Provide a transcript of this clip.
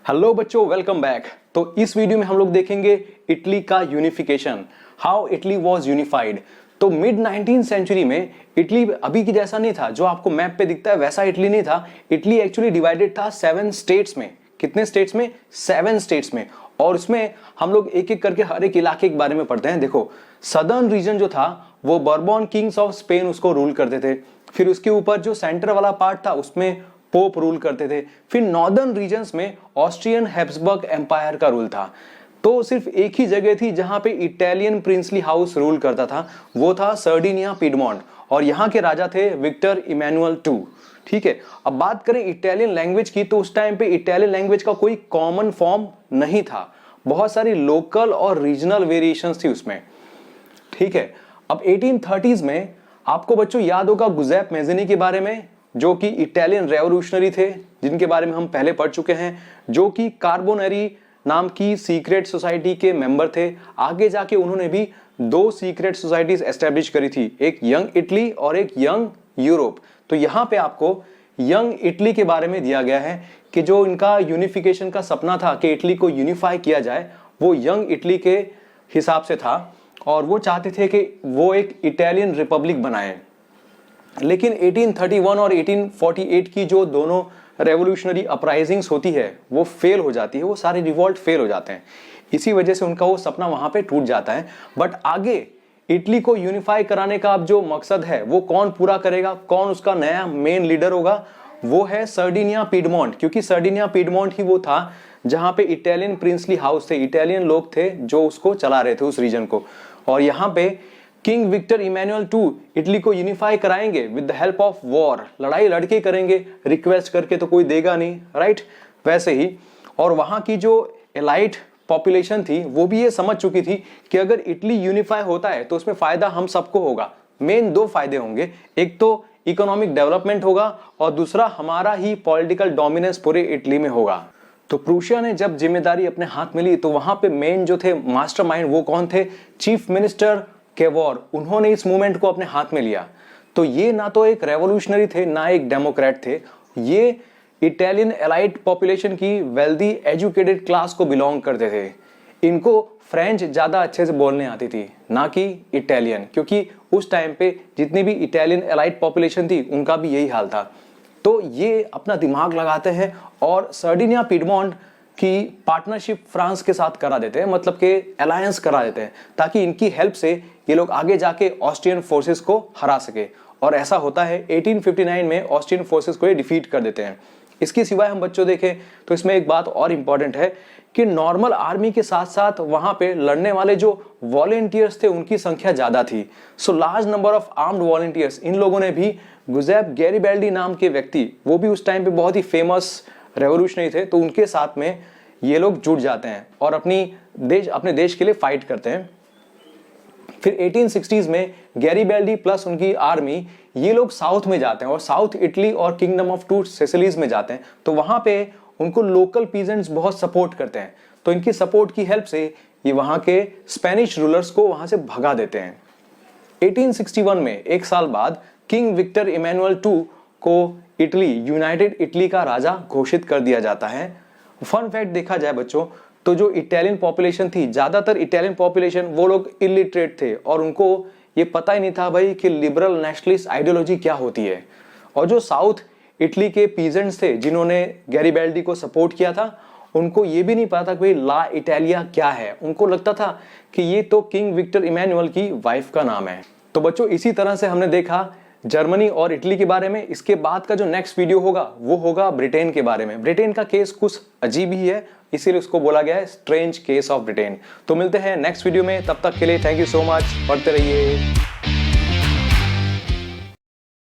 Hello बच्चों, welcome back. तो इस वीडियो में हम लोग देखेंगे इटली का unification, how Italy was unified. तो मिड 19th सेंचुरी में इटली अभी की जैसा नहीं था, जो आपको मैप पे दिखता है वैसा इटली नहीं था। इटली एक्चुअली डिवाइडेड था 7 स्टेट्स में। कितने स्टेट्स में? 7 स्टेट्स में। और उसमें हम लोग एक एक करके हर एक इलाके के बारे में पढ़ते हैं। देखो, सदर्न रीजन जो था वो बर्बन किंग्स ऑफ स्पेन उसको रूल करते थे। फिर उसके ऊपर जो सेंटर वाला पार्ट था उसमें पोप रूल करते थे। फिर नॉर्दर्न रीजन्स में ऑस्ट्रियन हैब्सबर्ग एम्पायर का रूल था। तो सिर्फ एक ही जगह थी जहां पे इटालियन प्रिंसली हाउस रूल करता था, वो था सर्डिनिया पिडमोंट, और यहाँ के राजा थे विक्टर इमैनुअल II। ठीक है, अब बात करें इटालियन लैंग्वेज की, तो उस टाइम पे इटालियन लैंग्वेज का कोई कॉमन फॉर्म नहीं था, बहुत सारी लोकल और रीजनल वेरिएशंस थी उसमें। ठीक है, अब 1830s में आपको बच्चों याद होगा गुज़ेप मैज़िनी के बारे में, जो कि इटालियन रेवोल्यूशनरी थे, जिनके बारे में हम पहले पढ़ चुके हैं, जो कि कार्बोनरी नाम की सीक्रेट सोसाइटी के मेंबर थे। आगे जाके उन्होंने भी 2 सीक्रेट सोसाइटीज एस्टेब्लिश करी थी, एक यंग इटली और एक यंग यूरोप। तो यहाँ पे आपको यंग इटली के बारे में दिया गया है कि जो इनका यूनिफिकेशन का सपना था कि इटली को यूनिफाई किया जाए, वो यंग इटली के हिसाब से था, और वो चाहते थे कि वो एक इटालियन रिपब्लिक बनाए। लेकिन 1831 और 1848 की जो दोनों रेवोल्यूशनरी अपराइजिंग्स होती है वो फेल हो जाती है, वो सारे रिवॉल्ट फेल हो जाते हैं। इसी वजह से उनका वो सपना वहां पे टूट जाता है। बट आगे इटली को यूनिफाई कराने का अब जो मकसद है वो कौन पूरा करेगा, कौन उसका नया मेन लीडर होगा, वो है सर्डिनिया पिडमोंट। क्योंकि सर्डिनिया पिडमोंट ही वो था जहां पे इटालियन प्रिंसली हाउस थे, इटालियन लोग थे जो उसको चला रहे थे उस रीजन को। और यहाँ पे king Victor Emmanuel II Italy को यूनिफाई कराएंगे with the help of war. लड़ाई लड़के करेंगे, रिक्वेस्ट करके तो कोई देगा नहीं, राइट? वैसे ही और वहां की जो एलाइट पॉपुलेशन थी वो भी ये समझ चुकी थी कि अगर इटली यूनिफाई होता है तो उसमें फायदा हम सबको होगा। मेन 2 फायदे होंगे, एक तो इकोनॉमिक डेवलपमेंट होगा और दूसरा हमारा ही पॉलिटिकल डोमिनेंस पूरे इटली में होगा। तो प्रूशिया ने जब जिम्मेदारी अपने हाथ में ली तो वहां पे मेन जो थे मास्टरमाइंड वो कौन थे? Chief minister Cavour. उन्होंने इस मूवमेंट को अपने हाथ में लिया। तो ये ना तो एक रेवोल्यूशनरी थे ना एक डेमोक्रेट थे, ये इटालियन एलाइट पॉपुलेशन की वेल्दी एजुकेटेड क्लास को बिलोंग करते थे। इनको फ्रेंच ज्यादा अच्छे से बोलने आती थी, ना कि इटालियन, क्योंकि उस टाइम पे जितनी भी इटालियन एलाइट पॉपुलेशन थी उनका भी यही हाल था। तो ये अपना दिमाग लगाते हैं और सर्डिनिया पिडमोंट की पार्टनरशिप फ्रांस के साथ करा देते हैं, मतलब के अलायंस करा देते हैं, ताकि इनकी हेल्प से ये लोग आगे जाके ऑस्ट्रियन फोर्सेस को हरा सके। और ऐसा होता है 1859 में ऑस्ट्रियन फोर्सेस को ये डिफीट कर देते हैं। इसके सिवाय हम बच्चों देखें तो इसमें एक बात और इंपॉर्टेंट है कि नॉर्मल आर्मी के साथ साथ वहां पे लड़ने वाले जो वॉलेंटियर्स थे उनकी संख्या ज्यादा थी। So large number of armed volunteers, इन लोगों ने भी गुज़ेप गैरिबाल्डी नाम के व्यक्ति, वो भी उस टाइम पे बहुत ही फेमस रेवोल्यूशनरी थे, तो उनके साथ में ये लोग जुट जाते हैं और अपने देश के लिए फाइट करते हैं। फिर 1860s में गैरिबाल्डी प्लस उनकी आर्मी ये लोग साउथ में जाते हैं और साउथ इटली और किंगडम ऑफ 2 सिसिलीज में जाते हैं। तो वहां पे उनको लोकल पीजेंट्स बहुत सपोर्ट करते हैं। तो इनकी सपोर्ट की हेल्प से ये वहां के स्पेनिश रूलर्स को वहां से भगा देते हैं। 1861 में, एक साल बाद, किंग विक्टर इमैनुअल II को इटली, यूनाइटेड इटली का राजा घोषित कर दिया जाता है। फन फैक्ट देखा जाए बच्चों तो जो इटालियन पॉपुलेशन थी, ज्यादातर इटालियन पॉपुलेशन वो लोग इलिटरेट थे और उनको ये पता ही नहीं था भाई कि लिबरल नेशनलिस्ट आइडियोलॉजी क्या होती है। और जो साउथ इटली के पीजेंट्स थे जिन्होंने गैरिबाल्डी को सपोर्ट किया था, उनको ये भी नहीं पता था कि भाई ला इटालिया क्या है। उनको लगता था कि ये तो किंग विक्टर इमैनुअल की वाइफ का नाम है। तो बच्चों इसी तरह से हमने देखा जर्मनी और इटली के बारे में। इसके बाद का जो नेक्स्ट वीडियो होगा वो होगा ब्रिटेन के बारे में। ब्रिटेन का केस कुछ अजीब ही है, इसीलिए उसको बोला गया है स्ट्रेंज केस ऑफ ब्रिटेन। तो मिलते हैं नेक्स्ट वीडियो में, तब तक के लिए थैंक यू सो मच, पढ़ते रहिए।